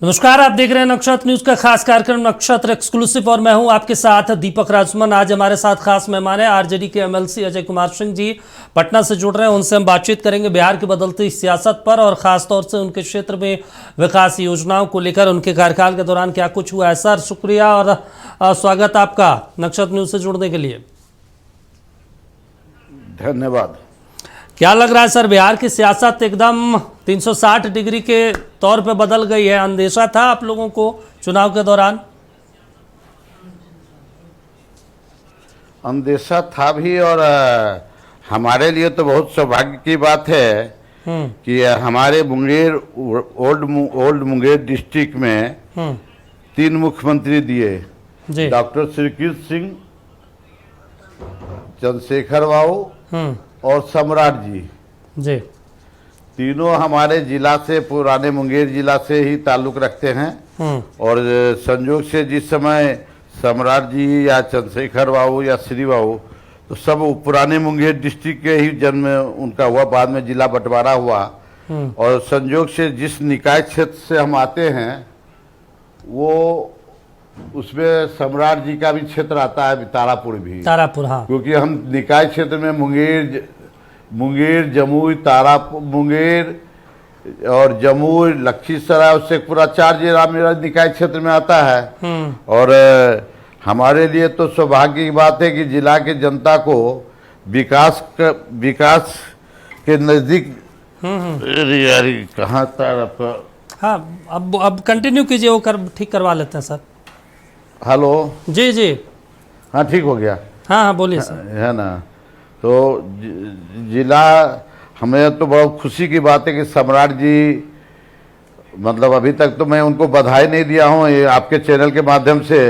नमस्कार, आप देख रहे हैं नक्षत्र न्यूज का खास कार्यक्रम नक्षत्र एक्सक्लूसिव और मैं हूं आपके साथ दीपक राजमन। आज हमारे साथ खास मेहमान है आरजेडी के एमएलसी अजय कुमार सिंह जी, पटना से जुड़ रहे हैं। उनसे हम बातचीत करेंगे बिहार की बदलती सियासत पर और खास तौर से उनके क्षेत्र में विकास योजनाओं को लेकर उनके कार्यकाल के दौरान क्या कुछ हुआ है। सर, शुक्रिया और स्वागत आपका नक्षत्र न्यूज से जुड़ने के लिए। धन्यवाद। क्या लग रहा है सर, बिहार की सियासत एकदम 360 डिग्री के तौर पे बदल गई है? अंदेशा था आप लोगों को चुनाव के दौरान? अंदेशा था भी, और हमारे लिए तो बहुत सौभाग्य की बात है कि हमारे मुंगेर ओल्ड मुंगेर डिस्ट्रिक्ट में 3 मुख्यमंत्री दिए, डॉक्टर श्रीकृष्ण सिंह, चंद्रशेखर बाबू और सम्राट जी। तीनों हमारे जिला से, पुराने मुंगेर जिला से ही ताल्लुक रखते हैं। और संयोग से जिस समय सम्राट जी या चंद्रशेखर बाबू या श्री बाबू, तो सब पुराने मुंगेर डिस्ट्रिक्ट के ही जन्म उनका हुआ, बाद में जिला बंटवारा हुआ। और संयोग से जिस निकाय क्षेत्र से हम आते हैं वो उसमें सम्राट जी का भी क्षेत्र आता है, तारापुर भी। तारापुर, हाँ। क्योंकि हम निकाय क्षेत्र में मुंगेर जमुई, तारापुर, मुंगेर और जमुई, लखीसराय, उससे पूरा 4 जिला मेरा निकाय क्षेत्र में आता है। और हमारे लिए तो सौभाग्य की बात है कि जिला के जनता को विकास के नजदीक। कहाँ तारा? हाँ, अब कंटिन्यू कीजिए, वो ठीक करवा लेते हैं सर। हेलो जी। हाँ, ठीक हो गया। हाँ, बोलिए सर। है ना, तो जिला, हमें तो बहुत खुशी की बात है कि सम्राट जी, मतलब अभी तक तो मैं उनको बधाई नहीं दिया हूँ, ये आपके चैनल के माध्यम से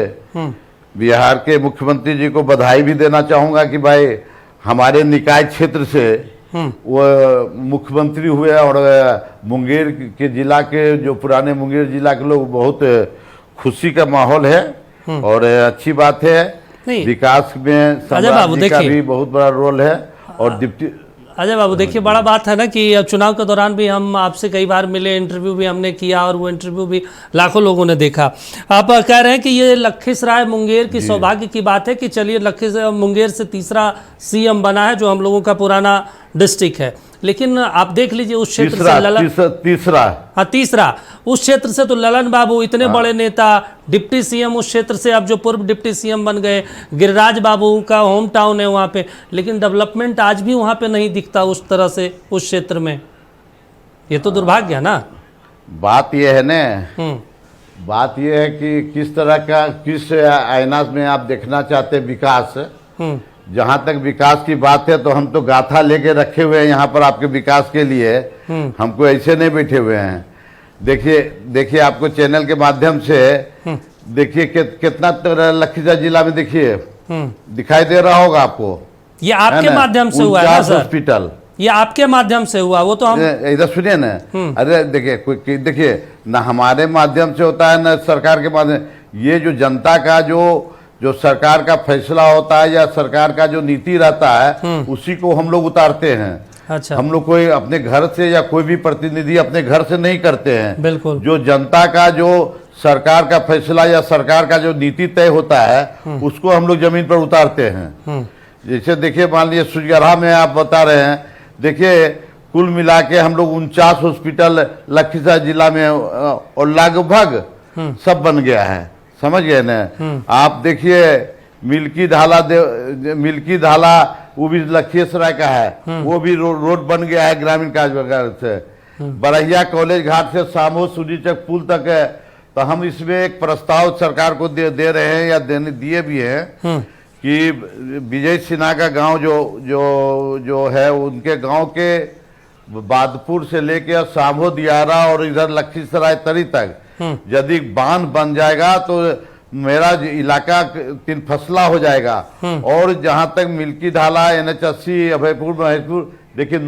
बिहार के मुख्यमंत्री जी को बधाई भी देना चाहूँगा कि भाई हमारे निकाय क्षेत्र से वो मुख्यमंत्री हुए। और मुंगेर के जिला के, जो पुराने मुंगेर जिला के लोग, बहुत खुशी का माहौल है और अच्छी बात है। विकास में सम्राट जी का भी बहुत बड़ा रोल है। और डिप्टी अजय बाबू, देखिए, बड़ा बात है ना कि चुनाव के दौरान भी हम आपसे कई बार मिले, इंटरव्यू भी हमने किया और वो इंटरव्यू भी लाखों लोगों ने देखा। आप कह रहे हैं कि ये लखीसराय मुंगेर की सौभाग्य की बात है कि चलिए लखीसराय मुंगेर से तीसरा सीएम बना है, जो हम लोगों का पुराना डिस्ट्रिक्ट है। लेकिन आप देख लीजिए उस क्षेत्र से तीसरा उस क्षेत्र से तो ललन बाबू इतने बड़े नेता, डिप्टी सीएम उस क्षेत्र से, अब जो पूर्व डिप्टी सीएम बन गए, गिरिराज बाबू का होम टाउन है वहाँ पे, लेकिन डेवलपमेंट आज भी वहाँ पे नहीं दिखता उस तरह से उस क्षेत्र में। ये तो दुर्भाग्य है ना। बात ये है ना, बात ये है कि किस तरह का, किस आईना में आप देखना चाहते हैं विकास। जहाँ तक विकास की बात है तो हम तो गाथा लेके रखे हुए हैं यहाँ पर आपके विकास के लिए। हमको ऐसे नहीं बैठे हुए हैं। देखिए आपको चैनल के माध्यम से देखिए कितना लखीसराय जिला में देखिए दिखाई दे रहा होगा आपको। ये आपके माध्यम से हुआ है ना सर? हॉस्पिटल ये आपके माध्यम से हुआ, वो तो हम इधर सुनिए ना। अरे देखिए ना, हमारे माध्यम से होता है ना सरकार के माध्यम। ये जो जनता का जो सरकार का फैसला होता है या सरकार का जो नीति रहता है, उसी को हम लोग उतारते हैं। अच्छा। हम लोग कोई अपने घर से या कोई भी प्रतिनिधि अपने घर से नहीं करते हैं। बिल्कुल। जो जनता का, जो सरकार का फैसला या सरकार का जो नीति तय होता है, उसको हम लोग जमीन पर उतारते हैं। जैसे देखिए, मान लीजिए सुजगढ़ा में आप बता रहे हैं, देखिए कुल मिला के हम लोग 49 हॉस्पिटल लखीसराय जिला में, और लगभग सब बन गया है, समझ गए ना। आप देखिए मिल्की ढाला वो भी लखीसराय का है, वो भी रोड बन गया है ग्रामीण काज से। बरहिया कॉलेज घाट से सामो सुनीचक पुल तक है। तो हम इसमें एक प्रस्ताव सरकार को दे रहे हैं या दिए भी हैं कि विजय सिन्हा का गांव जो है, उनके गांव के बादपुर से लेकर सामो दियारा और इधर लखीसराय तरी तक यदि बांध बन जाएगा तो मेरा इलाका 3 फसला हो जाएगा। और जहां तक मिल्की ढाला, NH80, अभयपुर, महेशपुर, देखिए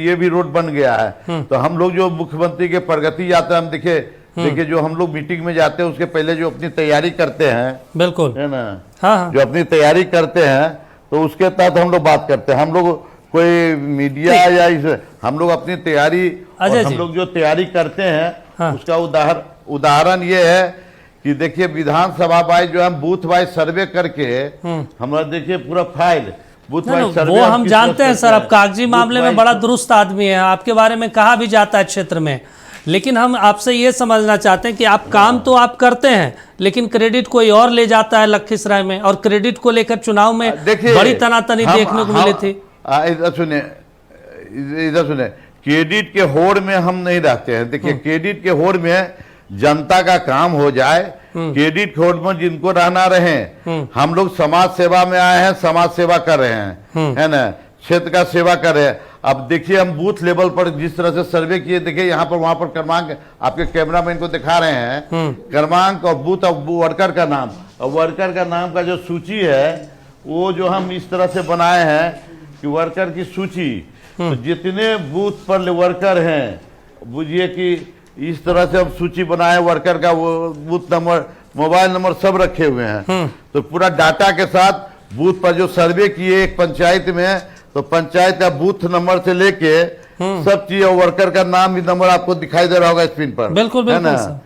ये भी रोड बन गया है। तो हम लोग जो मुख्यमंत्री के प्रगति यात्रा में देखिए जो हम लोग मीटिंग में जाते हैं, उसके पहले जो अपनी तैयारी करते हैं, बिल्कुल है ना। हाँ। जो अपनी तैयारी करते हैं तो उसके तहत हम लोग बात करते हैं। हम लोग कोई मीडिया या इस, हम लोग अपनी तैयारी, हम लोग जो तैयारी करते हैं, हाँ। उसका उदाहरण ये है कि देखिए विधानसभा वाइज जो हम बूथ वाइज सर्वे करके हमारा देखिए पूरा फाइल बूथ नहीं, वाइज सर्वे वो हम किस जानते तरह हैं से सर, करते अब कागजी हैं। मामले बूथ में वाइज- बड़ा दुरुस्त आदमी है, आपके बारे में कहा भी जाता है क्षेत्र में, लेकिन हम आपसे ये समझना चाहते हैं कि आप काम तो आप करते हैं, लेकिन क्रेडिट कोई और ले जाता है लखीसराय में, और क्रेडिट को लेकर चुनाव में देखिए बड़ी तनातनी देखने को मिली थी। इधर सुने, क्रेडिट के होड़ में हम नहीं रहते हैं। देखिए क्रेडिट के होड़ में जनता का काम हो जाए, क्रेडिट होड़ में जिनको रहना रहे, हम लोग समाज सेवा में आए हैं, समाज सेवा कर रहे हैं, है ना, क्षेत्र का सेवा कर रहे हैं। अब देखिए हम बूथ लेवल पर जिस तरह से सर्वे किए, देखिए यहाँ पर वहां पर क्रमांक आपके कैमरामैन को दिखा रहे हैं, क्रमांक और बूथ और वर्कर का नाम, और वर्कर का नाम का जो सूची है वो जो हम इस तरह से बनाए हैं कि वर्कर की सूची, तो जितने बूथ पर वर्कर हैं, बुझिए कि इस तरह से हम सूची बनाए वर्कर का, वो बूथ नंबर, मोबाइल नंबर सब रखे हुए हैं। तो पूरा डाटा के साथ बूथ पर जो सर्वे किए एक पंचायत में, तो पंचायत का बूथ नंबर से लेके सब चीज, और वर्कर का नाम भी नंबर आपको दिखाई दे रहा होगा स्क्रीन पर, बिल्कुल है ना। बिल्कुल सर।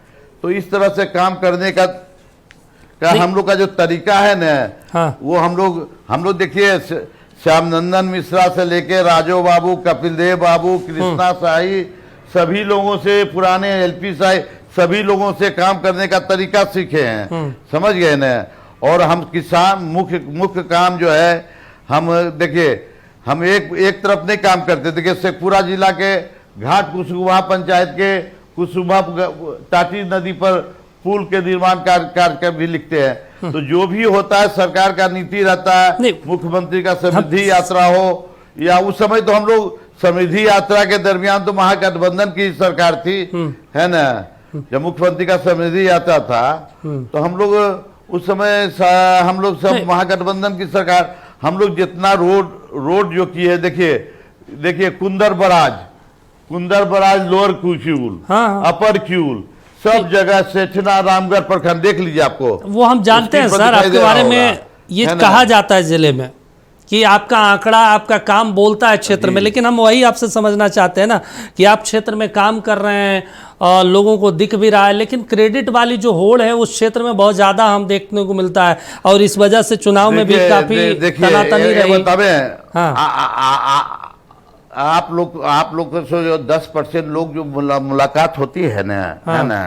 तो इस तरह से काम करने का हम लोग का जो तरीका है ना, हाँ। वो हम लोग देखिए श्याम नंदन मिश्रा से लेके राजो बाबू, कपिल देव बाबू, कृष्णा शाही, सभी लोगों से, पुराने एलपी शाही, सभी लोगों से काम करने का तरीका सीखे हैं, समझ गए ना। और हम किसान मुख्य काम जो है, हम देखिए हम एक तरफ नहीं काम करते। देखिए शेखपुरा जिला के घाट कुसुम्भा पंचायत के कुसुम्भा टाटी नदी पर पुल के निर्माण कार्य भी लिखते हैं। तो जो भी होता है सरकार का नीति रहता है, मुख्यमंत्री का समृद्धि यात्रा हो, या उस समय तो हम लोग समृद्धि यात्रा के दरमियान तो महागठबंधन की सरकार थी, है ना। जब मुख्यमंत्री का समृद्धि यात्रा था तो हम लोग उस समय हम लोग सब महागठबंधन की सरकार, हम लोग जितना रोड जो किए, देखिए कुंदर बराज, लोअर क्यूल, अपर क्यूल, सब जगह सेठना रामगढ़ प्रखंड देख लीजिए, आपको वो हम जानते हैं सर, आपके बारे में ये कहा जाता है जिले में कि आपका आंकड़ा, आपका काम बोलता है क्षेत्र में, लेकिन हम वही आपसे समझना चाहते हैं ना कि आप क्षेत्र में काम कर रहे हैं और लोगों को दिख भी रहा है, लेकिन क्रेडिट वाली जो होड़ है उस क्षेत्र में बहुत ज्यादा हम देखने को मिलता है, और इस वजह से चुनाव में भी काफी तनातनी रही। आप लोग से जो 10% लोग जो मुलाकात होती है ना, है ना,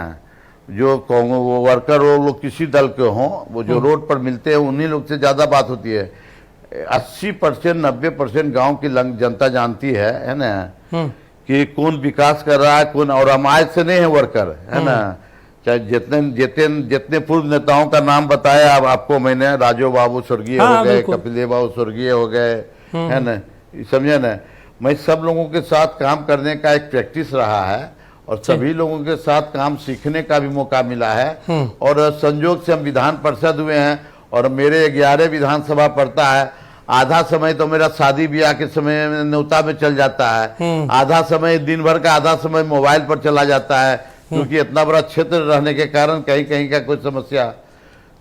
जो वो वर्कर वो लोग किसी दल के हों, वो जो रोड पर मिलते हैं उन्हीं लोग से ज्यादा बात होती है। 80% 90% गांव की जनता जानती है ना, कि कौन विकास कर रहा है, कौन, और हमारे से नहीं है वर्कर, है ना। चाहे जितने पूर्व नेताओं का नाम बताया अब आपको मैंने, राजो बाबू स्वर्गीय हो गए, कपिल देव बाबू स्वर्गीय हो गए, है ना, समझे ना। मैं सब लोगों के साथ काम करने का एक प्रैक्टिस रहा है, और सभी लोगों के साथ काम सीखने का भी मौका मिला है। और संयोग से हम विधान पार्षद हुए हैं, और मेरे 11 विधानसभा पड़ता है। आधा समय तो मेरा शादी ब्याह के समय न्योता में चल जाता है, आधा समय दिन भर का, आधा समय मोबाइल पर चला जाता है, क्योंकि इतना बड़ा क्षेत्र रहने के कारण कहीं कहीं का कोई समस्या।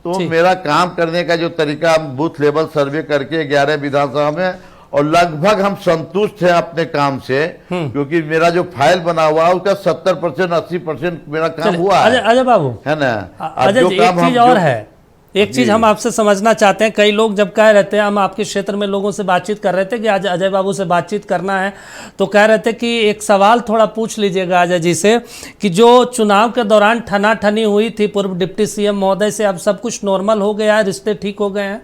तो मेरा काम करने का जो तरीका, बूथ लेवल सर्वे करके 11 विधानसभा में, और लगभग हम संतुष्ट हैं अपने काम से, क्योंकि मेरा जो फाइल बना हुआ है उसका 70% 80% मेरा काम हुआ है। अजय बाबू, है ना। अजय एक चीज और है, एक चीज हम आपसे समझना चाहते हैं। कई लोग जब कह रहे थे, हम आपके क्षेत्र में लोगों से बातचीत कर रहे थे कि आज अजय बाबू से बातचीत करना है, तो कह रहे थे कि एक सवाल थोड़ा पूछ लीजिएगा अजय जी से, कि जो चुनाव के दौरान ठनाठनी हुई थी पूर्व डिप्टी सीएम महोदय से, अब सब कुछ नॉर्मल हो गया है, रिश्ते ठीक हो गए हैं?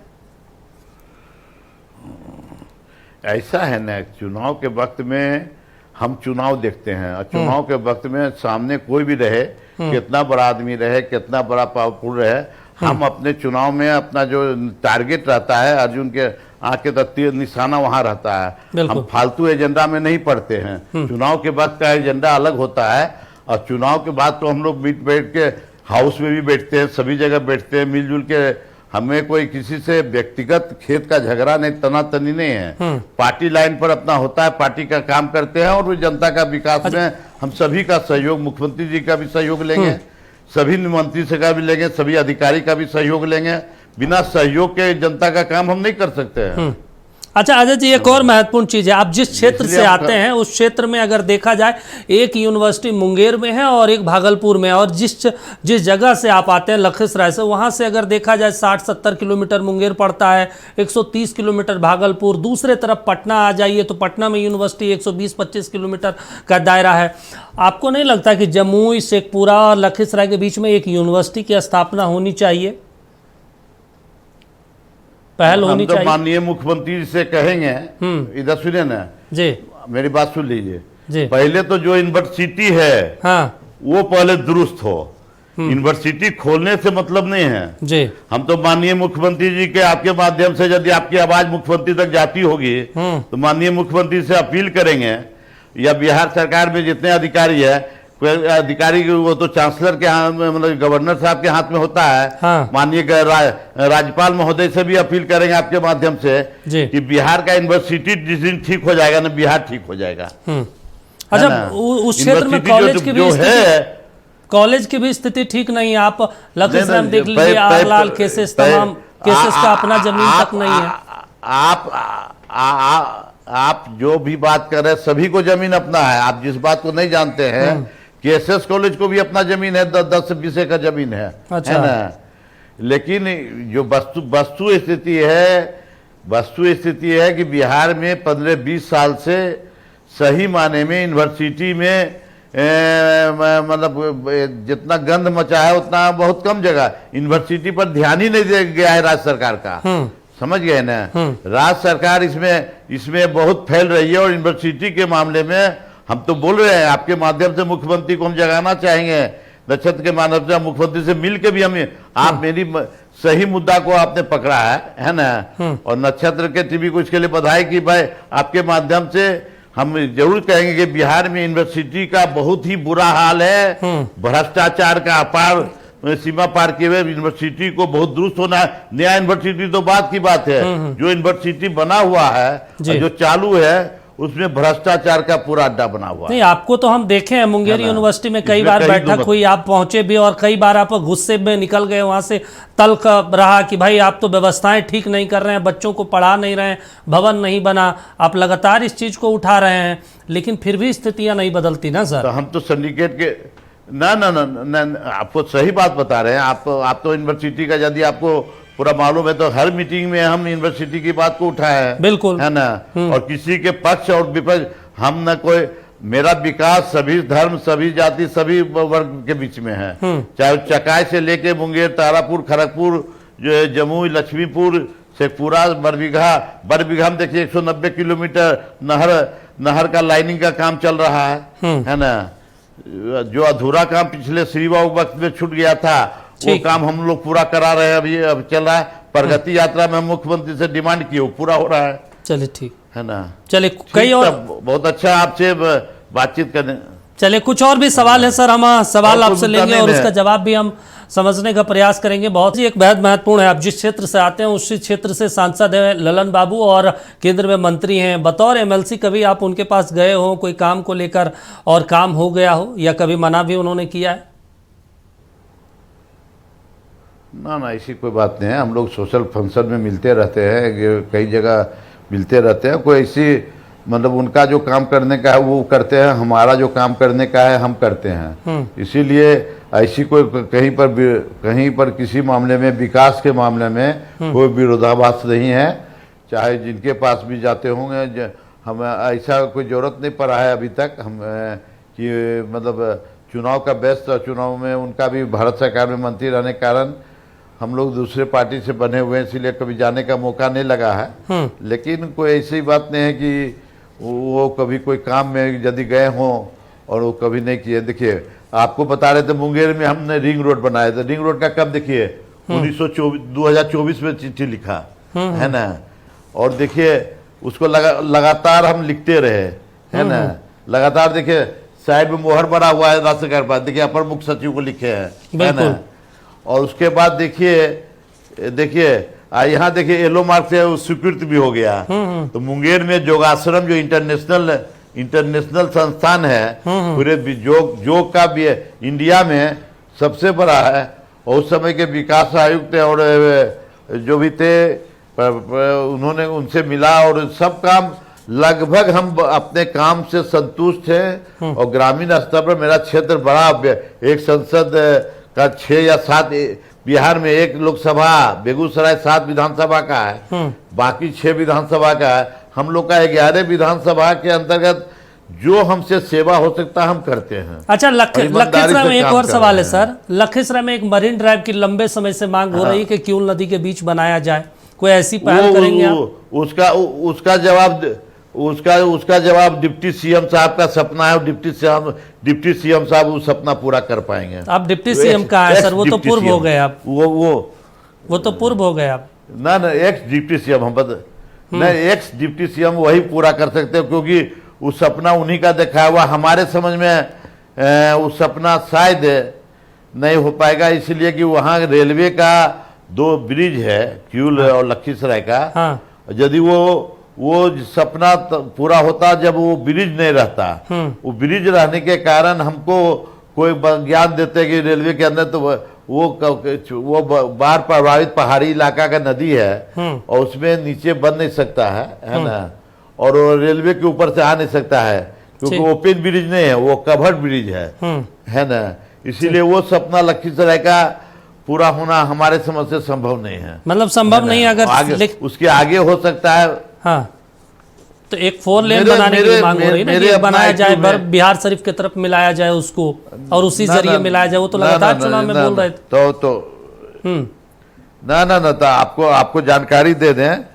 ऐसा है ना, चुनाव के वक्त में हम चुनाव देखते हैं, और चुनाव के वक्त में सामने कोई भी रहे, कितना बड़ा आदमी रहे, कितना बड़ा पावरफुल रहे, हम अपने चुनाव में अपना जो टारगेट रहता है, अर्जुन के आंख के तीर निशाना वहां रहता है। हम फालतू एजेंडा में नहीं पड़ते हैं। चुनाव के बाद का एजेंडा अलग होता है, और चुनाव के बाद तो हम लोग बैठ के हाउस में भी बैठते हैं, सभी जगह बैठते हैं मिलजुल के। हमें कोई किसी से व्यक्तिगत खेत का झगड़ा नहीं, तनातनी नहीं है। पार्टी लाइन पर अपना होता है, पार्टी का काम करते हैं, और जनता का विकास में हम सभी का सहयोग, मुख्यमंत्री जी का भी सहयोग लेंगे, सभी मंत्री से का भी लेंगे, सभी अधिकारी का भी सहयोग लेंगे। बिना सहयोग के जनता का काम हम नहीं कर सकते हैं। अच्छा अजय जी, एक और महत्वपूर्ण चीज है, आप जिस क्षेत्र इसलिए से आप- आते हैं उस क्षेत्र में अगर देखा जाए, एक यूनिवर्सिटी मुंगेर में है और एक भागलपुर में है, और जिस जगह से आप आते हैं लखीसराय से, वहां से अगर देखा जाए 60-70 किलोमीटर मुंगेर पड़ता है, 130 किलोमीटर भागलपुर, दूसरे तरफ पटना आ जाइए तो पटना में यूनिवर्सिटी 120-25 किलोमीटर का दायरा है। आपको नहीं लगता कि जमुई, शेखपुरा और लखीसराय के बीच में एक यूनिवर्सिटी की स्थापना होनी चाहिए, पहल हम होनी तो चाहिए? माननीय मुख्यमंत्री जी से कहेंगे, इधर सुनिए ना, जी मेरी बात सुन लीजिए। जी। पहले तो जो यूनिवर्सिटी है हाँ वो पहले दुरुस्त हो। यूनिवर्सिटी खोलने से मतलब नहीं है। जी। हम तो माननीय मुख्यमंत्री जी के आपके माध्यम से, यदि आपकी आवाज मुख्यमंत्री तक जाती होगी तो माननीय मुख्यमंत्री से अपील करेंगे, या बिहार सरकार में जितने अधिकारी है, कोई अधिकारी वो तो चांसलर के हाथ में, मतलब गवर्नर साहब के हाथ में होता है। हाँ। माननीय राज्यपाल महोदय से भी अपील करेंगे आपके माध्यम से जी। कि बिहार का यूनिवर्सिटी जिस दिन ठीक हो जाएगा ना, बिहार ठीक हो जाएगा। अच्छा, ना? उस क्षेत्र में यूनिवर्सिटी कॉलेज की भी जो स्थिति, है, कॉलेज की भी स्थिति ठीक नहीं है। आप लखीसराय में देख नहीं, लीजिए, पै- आरलाल पै- केसेस, पै- तमाम केसेस का अपना जमीन आप- तक नहीं है। आप जो भी बात कर रहे हैं, सभी को जमीन अपना है। आप जिस बात को नहीं जानते हैं कि एसएस कॉलेज को भी अपना जमीन है, 10-20 एकड़ जमीन है, अच्छा। है ना। लेकिन जो वस्तु स्थिति है कि बिहार में 15-20 साल से सही माने में यूनिवर्सिटी में मतलब जितना गंद मचा है उतना बहुत कम जगह, यूनिवर्सिटी पर ध्यान ही नहीं दिया गया है राज्य सरकार का। समझ गए ना। राज्य सरकार इसमें बहुत फैल रही है, और यूनिवर्सिटी के मामले में हम तो बोल रहे हैं, आपके माध्यम से मुख्यमंत्री को हम जगाना चाहेंगे, नक्षत्र के माध्यम से मुख्यमंत्री से मिल के भी हमें, आप मेरी सही मुद्दा को आपने पकड़ा है ना। और नक्षत्र के टीवी को इसके लिए बधाई कि भाई आपके माध्यम से हम जरूर कहेंगे कि बिहार में यूनिवर्सिटी का बहुत ही बुरा हाल है, भ्रष्टाचार का अपार सीमा पार किए हुए यूनिवर्सिटी को बहुत दुरुस्त होना है। नया यूनिवर्सिटी तो बात की बात है, जो यूनिवर्सिटी बना हुआ है और जो चालू है उसमें भ्रष्टाचार का पूरा अड्डा बना हुआ है। नहीं, आपको तो हम देखे हैं मुंगेर यूनिवर्सिटी में कई बार बैठक हुई, आप पहुंचे भी और कई बार आप गुस्से में निकल गए वहां से, तल्ख रहा कि भाई आप तो व्यवस्थाएं ठीक नहीं कर रहे हैं, बच्चों को पढ़ा नहीं रहे हैं, भवन नहीं बना। आप लगातार इस चीज को उठा रहे हैं, लेकिन फिर भी स्थितियां नहीं बदलती ना सर। तो हम तो सिंडिकेट के ना आपको सही बात बता रहे हैं। आप तो यूनिवर्सिटी का यदि आपको पूरा मालूम है तो हर मीटिंग में हम यूनिवर्सिटी की बात को उठाए हैं, बिल्कुल, है ना। और किसी के पक्ष और विपक्ष हम न कोई, मेरा विकास सभी धर्म, सभी जाति, सभी वर्ग के बीच में है। चाहे चकाई से लेके मुंगेर, तारापुर, खड़गपुर, जो जमुई, लक्ष्मीपुर, शेखपुरा, बरबीघा में देखिए 190 किलोमीटर नहर का लाइनिंग का काम चल रहा है ना। जो अधूरा काम पिछले श्रीबाग वक्त में छूट गया था, वो काम हम लोग पूरा करा रहे हैं। अभी चल रहा है प्रगति यात्रा में, हम मुख्यमंत्री से डिमांड किए, वो पूरा हो रहा है। चलिए ठीक है ना। चलिए कई और बहुत अच्छा आपसे बातचीत करने। चलिए कुछ और भी सवाल है सर, हम सवाल और आपसे कोई लेंगे मुद्दा और नहीं उसका है। जवाब भी हम समझने का प्रयास करेंगे। बहुत ही एक बेहद महत्वपूर्ण है, आप जिस क्षेत्र से आते हैं उसी क्षेत्र से सांसद है ललन बाबू और केंद्र में मंत्री हैं। बतौर एमएलसी कभी आप उनके पास गए हो कोई काम को लेकर और काम हो गया हो, या कभी मना भी उन्होंने किया है? ना ऐसी कोई बात नहीं है। हम लोग सोशल फंक्शन में मिलते रहते हैं, कई जगह मिलते रहते हैं। कोई ऐसी मतलब उनका जो काम करने का है वो करते हैं, हमारा जो काम करने का है हम करते हैं। इसीलिए ऐसी कोई कहीं पर किसी मामले में, विकास के मामले में कोई विरोधाभास नहीं है। चाहे जिनके पास भी जाते होंगे, हम ऐसा कोई जरूरत नहीं पड़ा है अभी तक हम कि मतलब चुनाव का व्यस्त, चुनाव में उनका भी भारत सरकार में मंत्री रहने के कारण हम लोग दूसरे पार्टी से बने हुए हैं, इसलिए कभी जाने का मौका नहीं लगा है। लेकिन कोई ऐसी बात नहीं है कि वो कभी कोई काम में यदि गए हों और वो कभी नहीं किए। देखिए आपको बता रहे थे मुंगेर में हमने रिंग रोड बनाया था। रिंग रोड का कब देखिए 2024 में चिट्ठी लिखा है ना। और देखिए उसको लगातार हम लिखते रहे, है ना। लगातार देखिए साइड में मोहर बना हुआ है राज्य सरकार पास, देखिए अपर मुख्य सचिव को लिखे हैं, है ना। और उसके बाद देखिए यहाँ देखिए येलो मार्क से स्वीकृत भी हो गया। तो मुंगेर में योगाश्रम जो इंटरनेशनल संस्थान है, पूरे योग का भी इंडिया में सबसे बड़ा है। और उस समय के विकास आयुक्त और जो भी थे पर उन्होंने उनसे मिला और सब काम लगभग हम अपने काम से संतुष्ट थे। और ग्रामीण स्तर पर मेरा क्षेत्र बड़ा, एक संसद का 6 या 7, बिहार में 1 लोकसभा, बेगूसराय 7 विधानसभा का है, बाकी 6 विधानसभा का है। हम लोग का 11 विधानसभा के अंतर्गत जो हमसे सेवा हो सकता है हम करते हैं। अच्छा, लखीसराय में एक और सवाल है हैं। सर। लखीसराय में एक मरीन ड्राइव की लंबे समय से मांग हो रही है कि किऊल नदी के बीच बनाया जाए, कोई ऐसी पहल करेंगे आप? उसका जवाब डिप्टी सीएम साहब का सपना है। डिप्टी सीएम साहब वो सपना पूरा कर पाएंगे। आप डिप्टी सीएम कहाँ है सर? वो तो पूर्व हो गए आप। वो तो पूर्व हो गए आप। ना एक्स डिप्टी सीएम हम एक्स डिप्टी सीएम वही पूरा कर सकते हैं, क्योंकि वो सपना उन्हीं का देखा हुआ। हमारे समझ में वो सपना शायद नहीं हो पाएगा, इसलिए कि वहाँ रेलवे का 2 ब्रिज है, किऊल और लखीसराय का। हाँ। यदि वो सपना पूरा होता जब वो ब्रिज नहीं रहता। वो ब्रिज रहने के कारण हमको कोई ज्ञान देते कि रेलवे के अंदर तो वो बाढ़ प्रभावित पहाड़ी इलाका का नदी है और उसमें नीचे बन नहीं सकता है ना, और रेलवे के ऊपर से आ नहीं सकता है, क्योंकि ओपन ब्रिज नहीं है, वो कवर्ड ब्रिज है ना। इसीलिए वो सपना लखीसराय का पूरा होना हमारे समझ से संभव नहीं है। मतलब संभव नहीं, अगर उसके आगे हो सकता है। हाँ, तो एक 4 लेन बनाने की मांग हो रही है ना, कि बनाया जाए, बिहार शरीफ की तरफ मिलाया जाए उसको और उसी जरिए मिलाया जाए। वो तो लगातार चुनाव में बोल रहे थे। तो ना आपको जानकारी दे दें,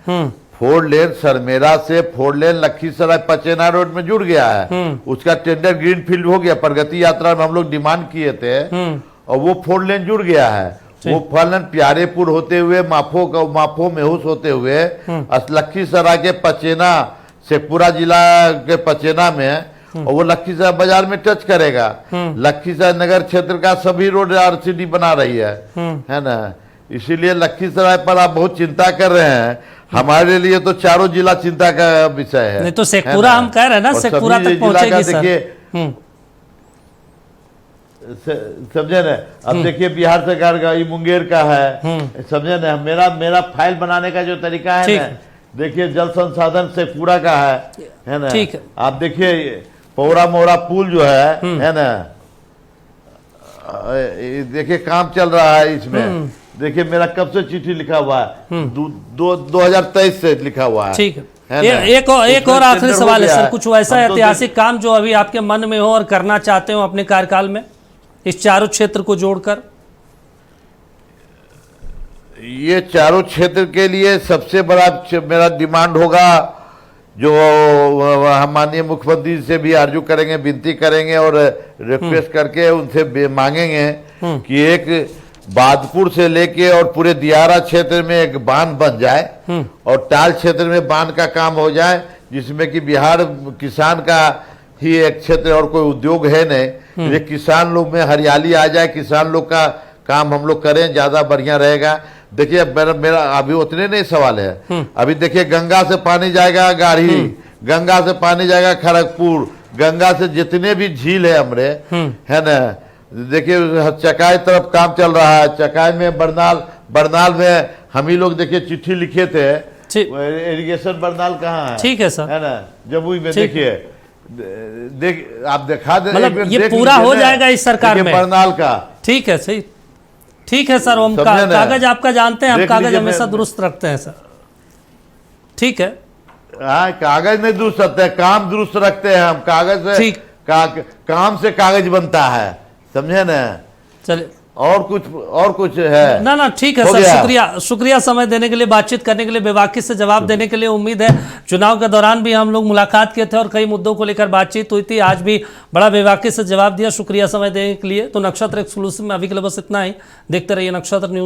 4 लेन सरमेरा से 4 लेन लखीसराय पचेना रोड में जुड़ गया है। उसका टेंडर ग्रीन फील्ड हो गया। प्रगति यात्रा में हम लोग डिमांड किए थे और वो 4 लेन जुड़ गया है। वो 4 लेन प्यारेपुर होते हुए माफो मेहुस होते हुए लखीसराय के पचेना, शेखपुरा जिला के पचेना में, और वो लखीसराय बाजार में टच करेगा। लखीसराय नगर क्षेत्र का सभी रोड आरसीडी बना रही है ना। इसीलिए लखीसराय पर आप बहुत चिंता कर रहे हैं। हमारे लिए तो चारों जिला चिंता का विषय है। नहीं तो शेखपुरा हम कह रहे हैं ना, शेखपुरा तक पहुंचेगी सर। समझे ना। अब देखिए बिहार सरकार का ये मुंगेर का है, समझे ना। मेरा फाइल बनाने का जो तरीका है ना, देखिए जल संसाधन शेखपुरा का है ना। ठीक है। आप देखिए पौरा मोरा पुल जो है ना, देखिए काम चल रहा है इसमें। देखिए मेरा कब से चिट्ठी लिखा हुआ है, 2023 से लिखा हुआ है। ठीक है। एक और आखिरी सवाल है सर, कुछ वैसा ऐतिहासिक काम जो अभी आपके मन में हो और करना चाहते हो अपने कार्यकाल में, इस चारों क्षेत्र को जोड़कर? ये चारों क्षेत्र के लिए सबसे बड़ा मेरा डिमांड होगा, जो हम माननीय मुख्यमंत्री से भी आर्जू करेंगे, विनती करेंगे और रिक्वेस्ट करके उनसे मांगेंगे कि एक बादपुर से लेके और पूरे दियारा क्षेत्र में एक बांध बन जाए और टाल क्षेत्र में बांध का काम हो जाए, जिसमें कि बिहार किसान का ही एक क्षेत्र और कोई उद्योग है नहीं। ये किसान लोग में हरियाली आ जाए, किसान लोग का काम हम लोग करें, ज्यादा बढ़िया रहेगा। देखिए मेरा अभी उतने नहीं सवाल है। अभी देखिए गंगा से पानी जाएगा गाढ़ी, गंगा से पानी जाएगा खड़गपुर, गंगा से जितने भी झील है हमारे, है ना। देखिए चकाई तरफ काम चल रहा है। चकाई में बरनाल में हम ही लोग देखिए चिट्ठी लिखे थे। इरिगेशन बरनाल कहाँ है? ठीक है सर, है ना, जमुई में। देखिए आप दिखा दे, मतलब ये पूरा हो जाएगा इस सरकार में बरनाल का। ठीक है, सही, ठीक है सर। हम कागज आपका जानते हैं, हम कागज हमेशा दुरुस्त रखते हैं सर। ठीक है। हाँ, कागज नहीं दुरुस्त रखते हैं, काम दुरुस्त रखते हैं हम। कागज से काम से कागज बनता है, समझे ना। चलिए, और कुछ है ना ठीक है सर। शुक्रिया समय देने के लिए, बातचीत करने के लिए, बेबाकी से जवाब देने के लिए। उम्मीद है चुनाव के दौरान भी हम लोग मुलाकात किए थे और कई मुद्दों को लेकर बातचीत हुई थी, आज भी बड़ा बेबाकी से जवाब दिया। शुक्रिया समय देने के लिए। तो नक्षत्र एक्सक्लूसिव में अभी के लिए बस इतना ही। देखते रहिए नक्षत्र न्यूज।